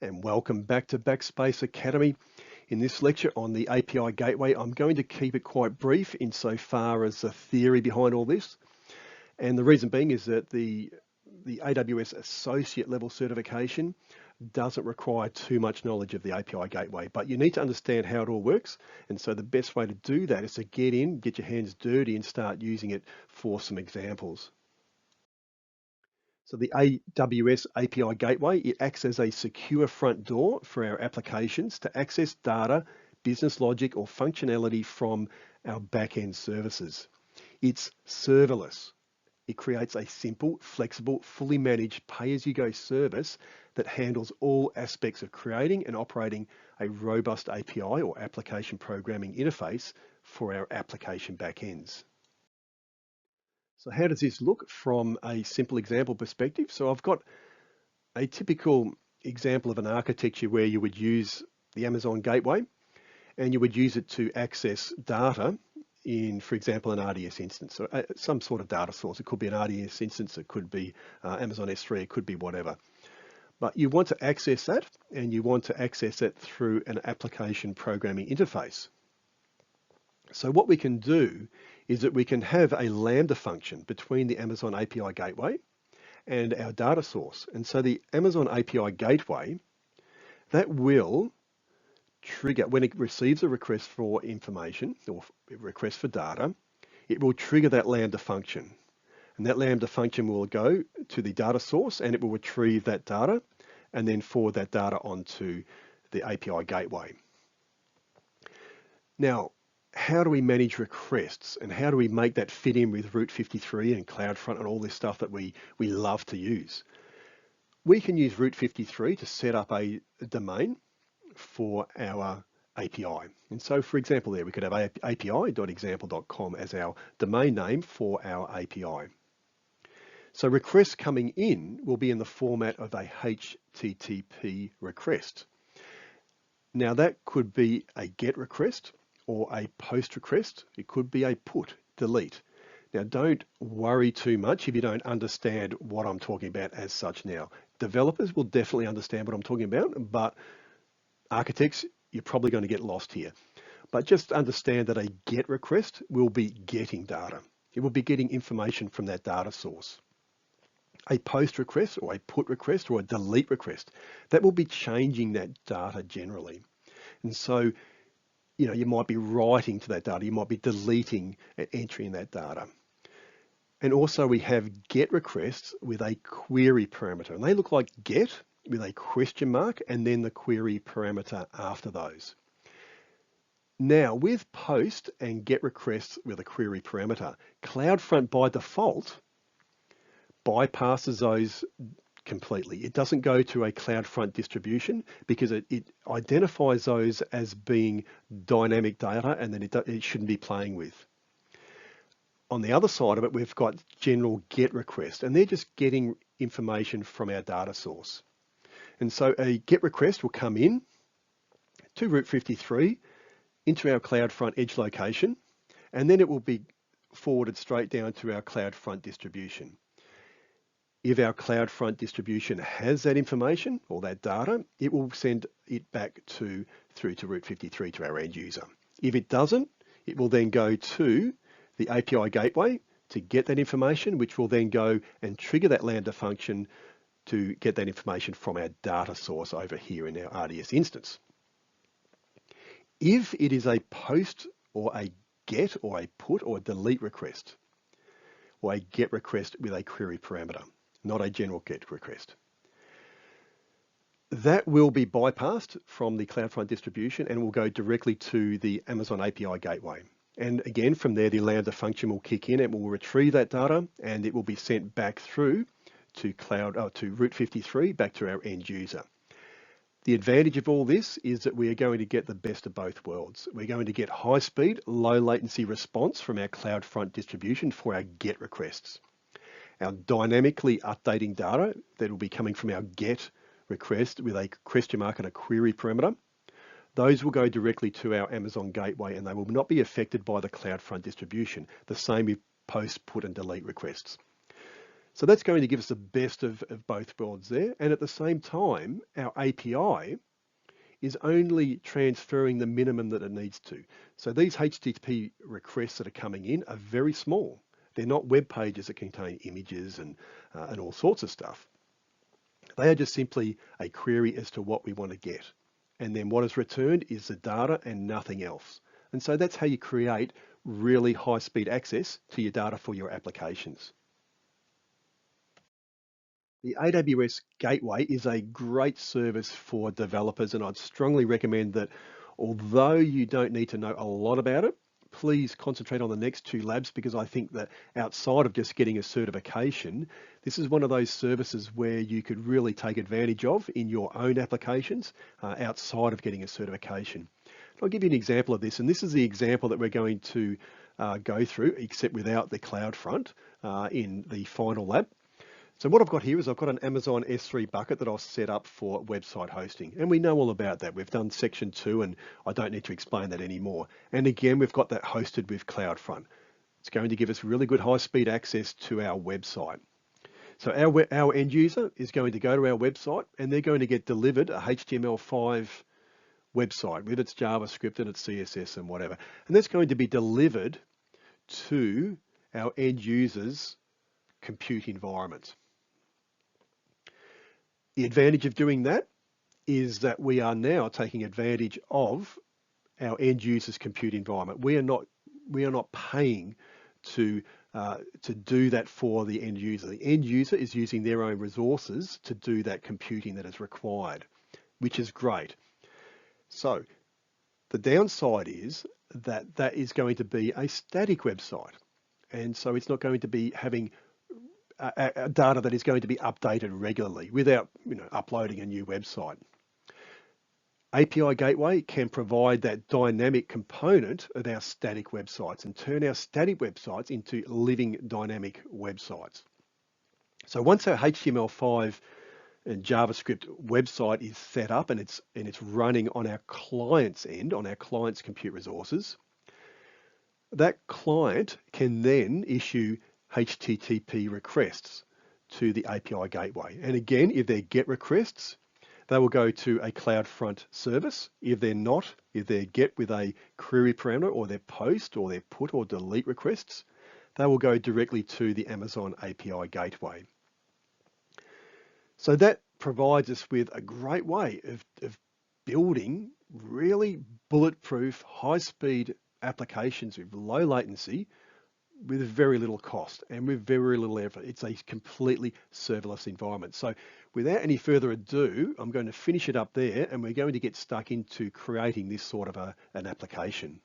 And welcome back to Backspace Academy. In this lecture on the API Gateway, I'm going to keep it quite brief insofar as the theory behind all this. And the reason being is that the AWS Associate Level Certification doesn't require too much knowledge of the API Gateway, but you need to understand how it all works. And so the best way to do that is to get in, get your hands dirty and start using it for some examples. So the AWS API Gateway, it acts as a secure front door for our applications to access data, business logic, or functionality from our back-end services. It's serverless. It creates a simple, flexible, fully managed pay-as-you-go service that handles all aspects of creating and operating a robust API or application programming interface for our application backends. So how does this look from a simple example perspective? So I've got a typical example of an architecture where you would use the Amazon Gateway and you would use it to access data in, for example, an RDS instance, or some sort of data source. It could be an RDS instance, it could be Amazon S3, it could be whatever. But you want to access that, and you want to access it through an application programming interface. So what we can do is that we can have a Lambda function between the Amazon API Gateway and our data source. And so the Amazon API Gateway, that will trigger, when it receives a request for information or a request for data, it will trigger that Lambda function. And that Lambda function will go to the data source and it will retrieve that data and then forward that data onto the API Gateway. Now, how do we manage requests and how do we make that fit in with Route 53 and CloudFront and all this stuff that we love to use? We can use Route 53 to set up a domain for our API. And so, for example, there we could have api.example.com as our domain name for our API. So requests coming in will be in the format of a HTTP request. Now that could be a GET request or a POST request. It could be a PUT, delete. Now don't worry too much if you don't understand what I'm talking about as such now. Developers will definitely understand what I'm talking about, but architects, you're probably going to get lost here. But just understand that a GET request will be getting data. It will be getting information from that data source. A POST request or a PUT request or a delete request, that will be changing that data generally. And so, you might be writing to that data, you might be deleting and entering that data. And also we have GET requests with a query parameter, and they look like GET with a question mark and then the query parameter after those. Now with POST and GET requests with a query parameter, CloudFront by default bypasses those completely. It doesn't go to a CloudFront distribution because it identifies those as being dynamic data and then it shouldn't be playing with. On the other side of it, we've got general GET request, and they're just getting information from our data source. And so a GET request will come in to Route 53 into our CloudFront edge location, and then it will be forwarded straight down to our CloudFront distribution. If our CloudFront distribution has that information or that data, it will send it back through to Route 53 to our end user. If it doesn't, it will then go to the API Gateway to get that information, which will then go and trigger that Lambda function to get that information from our data source over here in our RDS instance. If it is a POST or a GET or a PUT or a delete request, or a GET request with a query parameter, not a general GET request, that will be bypassed from the CloudFront distribution and will go directly to the Amazon API Gateway. And again, from there, the Lambda function will kick in, it will retrieve that data, and it will be sent back through to Route 53, back to our end user. The advantage of all this is that we are going to get the best of both worlds. We're going to get high speed, low latency response from our CloudFront distribution for our GET requests. Our dynamically updating data that will be coming from our GET request with a question mark and a query parameter, those will go directly to our Amazon Gateway and they will not be affected by the CloudFront distribution. The same with POST, PUT and delete requests. So that's going to give us the best of both worlds there. And at the same time, our API is only transferring the minimum that it needs to. So these HTTP requests that are coming in are very small. They're not web pages that contain images and all sorts of stuff. They are just simply a query as to what we want to get. And then what is returned is the data and nothing else. And so that's how you create really high-speed access to your data for your applications. The AWS Gateway is a great service for developers, and I'd strongly recommend that although you don't need to know a lot about it, please concentrate on the next two labs, because I think that outside of just getting a certification, this is one of those services where you could really take advantage of in your own applications outside of getting a certification. I'll give you an example of this, and this is the example that we're going to go through, except without the CloudFront in the final lab. So what I've got here is I've got an Amazon S3 bucket that I've set up for website hosting. And we know all about that. We've done section 2 and I don't need to explain that anymore. And again, we've got that hosted with CloudFront. It's going to give us really good high-speed access to our website. So our end user is going to go to our website and they're going to get delivered a HTML5 website with its JavaScript and its CSS and whatever. And that's going to be delivered to our end user's compute environment. The advantage of doing that is that we are now taking advantage of our end user's compute environment. We are not paying to do that for the end user. The end user is using their own resources to do that computing that is required, which is great. So the downside is that that is going to be a static website. And so it's not going to be having data that is going to be updated regularly without uploading a new website. API Gateway can provide that dynamic component of our static websites and turn our static websites into living dynamic websites. So once our HTML5 and JavaScript website is set up and it's running on our client's end, on our client's compute resources, that client can then issue HTTP requests to the API Gateway. And again, if they're GET requests, they will go to a CloudFront service. If they're not, if they're GET with a query parameter, or they're POST or they're PUT or DELETE requests, they will go directly to the Amazon API Gateway. So that provides us with a great way of building really bulletproof, high-speed applications with low latency, with very little cost and with very little effort. It's a completely serverless environment. So without any further ado, I'm going to finish it up there and we're going to get stuck into creating this sort of an application.